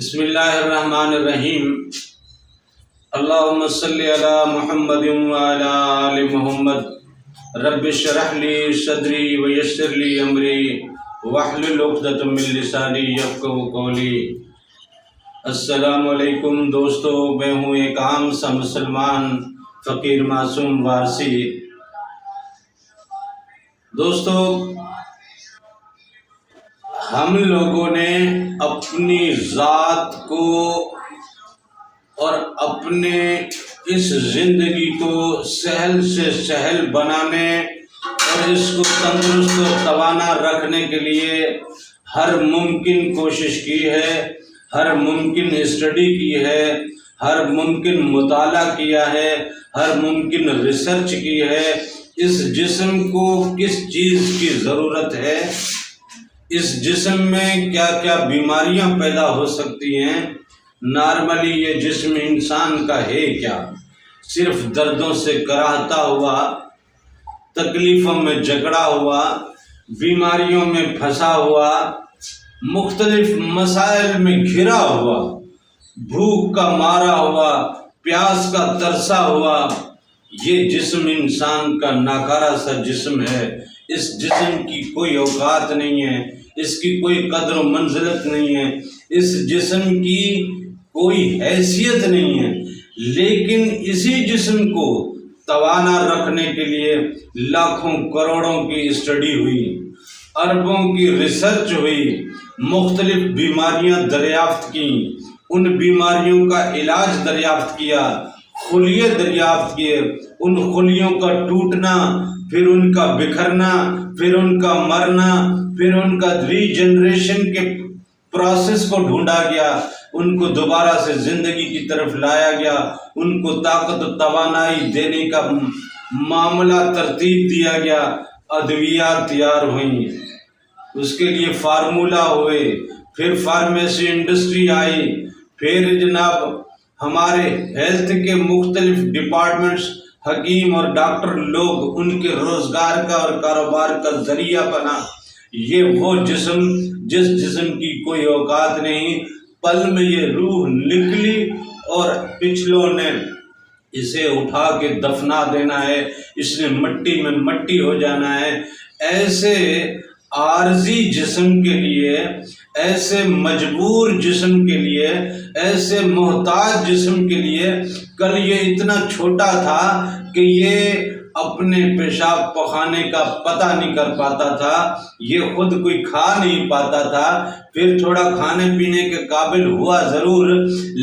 بسم اللہ الرحمن الرحیم اللہم صلی علی محمد وعلی آل محمد رب اشرح لی صدری ویسر لی امری واحلل عقدۃ من لسانی یفقہوا قولی۔ السلام علیکم دوستو، میں ہوں ایک عام سا مسلمان فقیر معصوم وارسی۔ دوستو، ہم لوگوں نے اپنی ذات کو اور اپنے اس زندگی کو سہل سے سہل بنانے اور اس کو تندرست و توانا رکھنے کے لیے ہر ممکن کوشش کی ہے، ہر ممکن اسٹڈی کی ہے، ہر ممکن مطالعہ کیا ہے، ہر ممکن ریسرچ کی ہے۔ اس جسم کو کس چیز کی ضرورت ہے، اس جسم میں کیا کیا بیماریاں پیدا ہو سکتی ہیں۔ نارملی یہ جسم انسان کا ہے کیا؟ صرف دردوں سے کراہتا ہوا، تکلیفوں میں جکڑا ہوا، بیماریوں میں پھنسا ہوا، مختلف مسائل میں گھرا ہوا، بھوک کا مارا ہوا، پیاس کا ترسا ہوا۔ یہ جسم انسان کا ناکارہ سا جسم ہے۔ اس جسم کی کوئی اوقات نہیں ہے، اس کی کوئی قدر و منزلت نہیں ہے، اس جسم کی کوئی حیثیت نہیں ہے۔ لیکن اسی جسم کو توانا رکھنے کے لیے لاکھوں کروڑوں کی اسٹڈی ہوئی، اربوں کی ریسرچ ہوئی، مختلف بیماریاں دریافت کیں، ان بیماریوں کا علاج دریافت کیا، خلیے دریافت کیے، ان خلیوں کا ٹوٹنا، پھر ان کا بکھرنا، پھر ان کا مرنا، پھر ان کا ری جنریشن کے پروسیس کو ڈھونڈا گیا، ان کو دوبارہ سے زندگی کی طرف لایا گیا، ان کو طاقت و توانائی دینے کا معاملہ ترتیب دیا گیا، ادویات تیار ہوئیں، اس کے لیے فارمولہ ہوئے، پھر فارمیسی انڈسٹری آئی، پھر جناب ہمارے ہیلتھ کے مختلف ڈپارٹمنٹس، حکیم اور ڈاکٹر لوگ، ان کے روزگار کا اور کاروبار کا ذریعہ بنا۔ یہ وہ جسم جس جسم کی کوئی اوقات نہیں، پل میں یہ روح نکلی اور پچھلوں نے اسے اٹھا کے دفنا دینا ہے، اس نے مٹی میں مٹی ہو جانا ہے۔ ایسے عارضی جسم کے لیے، ایسے مجبور جسم کے لیے، ایسے محتاج جسم کے لیے، کل یہ اتنا چھوٹا تھا کہ یہ اپنے پیشاب پخانے کا پتہ نہیں کر پاتا تھا، یہ خود کوئی کھا نہیں پاتا تھا، پھر تھوڑا کھانے پینے کے قابل ہوا ضرور،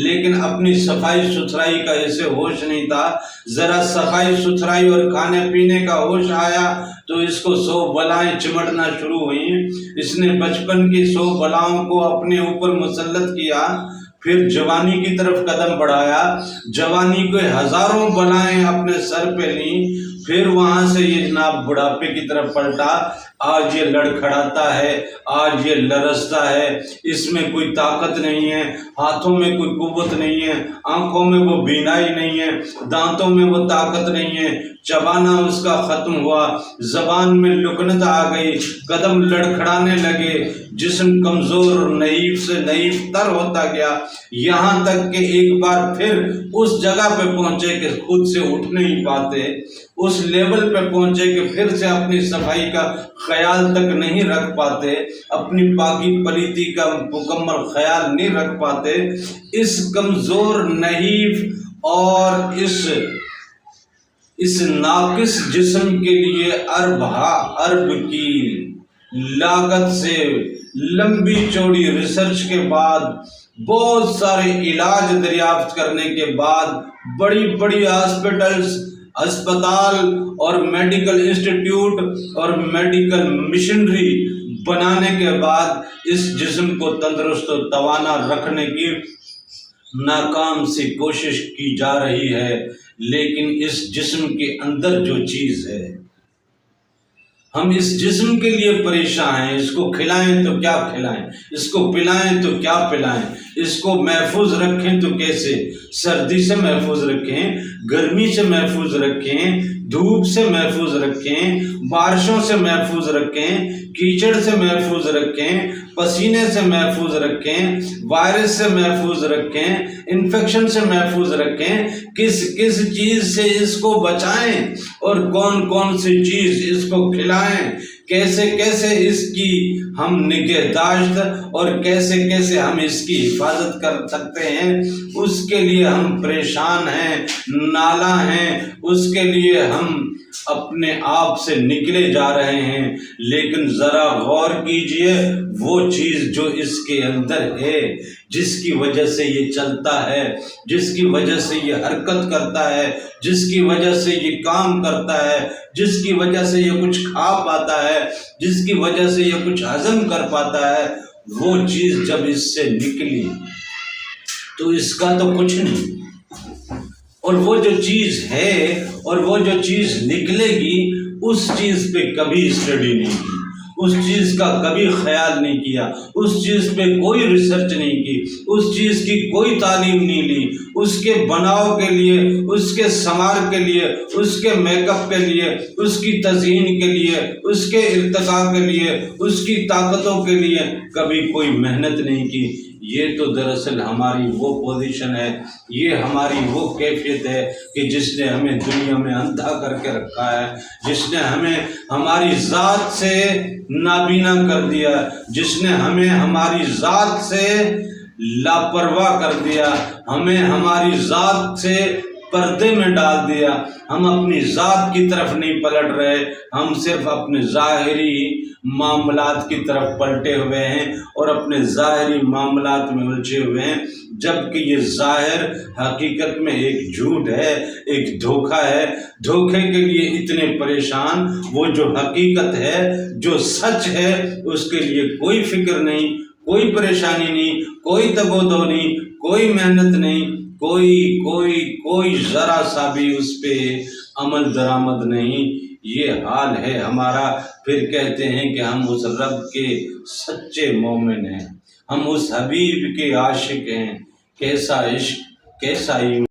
لیکن اپنی صفائی ستھرائی کا اسے ہوش نہیں تھا۔ ذرا صفائی ستھرائی اور کھانے پینے کا ہوش آیا تو اس کو 100 بلائیں چمٹنا شروع ہوئیں۔ اس نے بچپن کی 100 بلاؤں کو اپنے اوپر مسلط کیا، پھر جوانی کی طرف قدم بڑھایا، جوانی کو ہزاروں بلائیں اپنے سر پہ لیں، پھر وہاں سے یہ جناب بڑھاپے کی طرف پلٹا۔ آج یہ لڑکھڑاتا ہے، آج یہ لرزتا ہے، اس میں کوئی طاقت نہیں ہے، ہاتھوں میں کوئی قوت نہیں ہے، آنکھوں میں وہ بینائی نہیں ہے، دانتوں میں وہ طاقت نہیں ہے، چبانا اس کا ختم ہوا، زبان میں لکنت آ گئی، قدم لڑکھڑانے لگے، جسم کمزور اور نحیف سے نحیف تر ہوتا گیا، یہاں تک کہ ایک بار پھر اس جگہ پہ پہنچے کہ خود سے اٹھ نہیں پاتے، اس لیول پہ پہنچے کہ پھر سے اپنی صفائی کا خیال تک نہیں رکھ پاتے، اپنی پاکی پلیتی کا مکمل خیال نہیں رکھ پاتے۔ اس کمزور نحیف اور اس ناقص جسم کے لیے ارب کی لاگت سے لمبی چوڑی ریسرچ کے بعد، بہت سارے علاج دریافت کرنے کے بعد، بڑی بڑی ہسپتال اور میڈیکل انسٹیٹیوٹ اور میڈیکل مشنری بنانے کے بعد اس جسم کو تندرست و توانا رکھنے کی ناکام سی کوشش کی جا رہی ہے۔ لیکن اس جسم کے اندر جو چیز ہے، ہم اس جسم کے لیے پریشان ہیں۔ اس کو کھلائیں تو کیا کھلائیں، اس کو پلائیں تو کیا پلائیں، اس کو محفوظ رکھیں تو کیسے؟ سردی سے محفوظ رکھیں، گرمی سے محفوظ رکھیں، دھوپ سے محفوظ رکھیں، بارشوں سے محفوظ رکھیں، کیچڑ سے محفوظ رکھیں، پسینے سے محفوظ رکھیں، وائرس سے محفوظ رکھیں، انفیکشن سے محفوظ رکھیں، کس کس چیز سے اس کو بچائیں اور کون کون سی چیز اس کو کھلائیں، کیسے کیسے اس کی ہم نگہداشت اور کیسے کیسے ہم اس کی حفاظت کر سکتے ہیں، اس کے لیے ہم پریشان ہیں، نالاں ہیں، اس کے لیے ہم اپنے آپ سے نکلے جا رہے ہیں۔ لیکن ذرا غور کیجئے، وہ چیز جو اس کے اندر ہے، جس کی وجہ سے یہ چلتا ہے، جس کی وجہ سے یہ حرکت کرتا ہے، جس کی وجہ سے یہ کام کرتا ہے، جس کی وجہ سے یہ کچھ کھا پاتا ہے، جس کی وجہ سے یہ کچھ ہضم کر پاتا ہے، وہ چیز جب اس سے نکلی تو اس کا تو کچھ نہیں، اور وہ جو چیز ہے اور وہ جو چیز نکلے گی، اس چیز پہ کبھی اسٹڈی نہیں کی، اس چیز کا کبھی خیال نہیں کیا، اس چیز پہ کوئی ریسرچ نہیں کی، اس چیز کی کوئی تعلیم نہیں لی، اس کے بناؤ کے لیے، اس کے سنوار کے لیے، اس کے میک اپ کے لیے، اس کی تزئین کے لیے، اس کے ارتقاء کے لیے، اس کی طاقتوں کے لیے کبھی کوئی محنت نہیں کی۔ یہ تو دراصل ہماری وہ پوزیشن ہے، یہ ہماری وہ کیفیت ہے کہ جس نے ہمیں دنیا میں اندھا کر کے رکھا ہے، جس نے ہمیں ہماری ذات سے نابینا کر دیا، جس نے ہمیں ہماری ذات سے لاپرواہ کر دیا، ہمیں ہماری ذات سے پردے میں ڈال دیا۔ ہم اپنی ذات کی طرف نہیں پلٹ رہے، ہم صرف اپنے ظاہری معاملات کی طرف پلٹے ہوئے ہیں اور اپنے ظاہری معاملات میں الجھے ہوئے ہیں، جبکہ یہ ظاہر حقیقت میں ایک جھوٹ ہے، ایک دھوکہ ہے۔ دھوکے کے لیے اتنے پریشان، وہ جو حقیقت ہے، جو سچ ہے، اس کے لیے کوئی فکر نہیں، کوئی پریشانی نہیں، کوئی تگ و دو نہیں، کوئی محنت نہیں، کوئی ذرا سا بھی اس پہ عمل درآمد نہیں۔ یہ حال ہے ہمارا، پھر کہتے ہیں کہ ہم اس رب کے سچے مومن ہیں، ہم اس حبیب کے عاشق ہیں۔ کیسا عشق، کیسا ایمان۔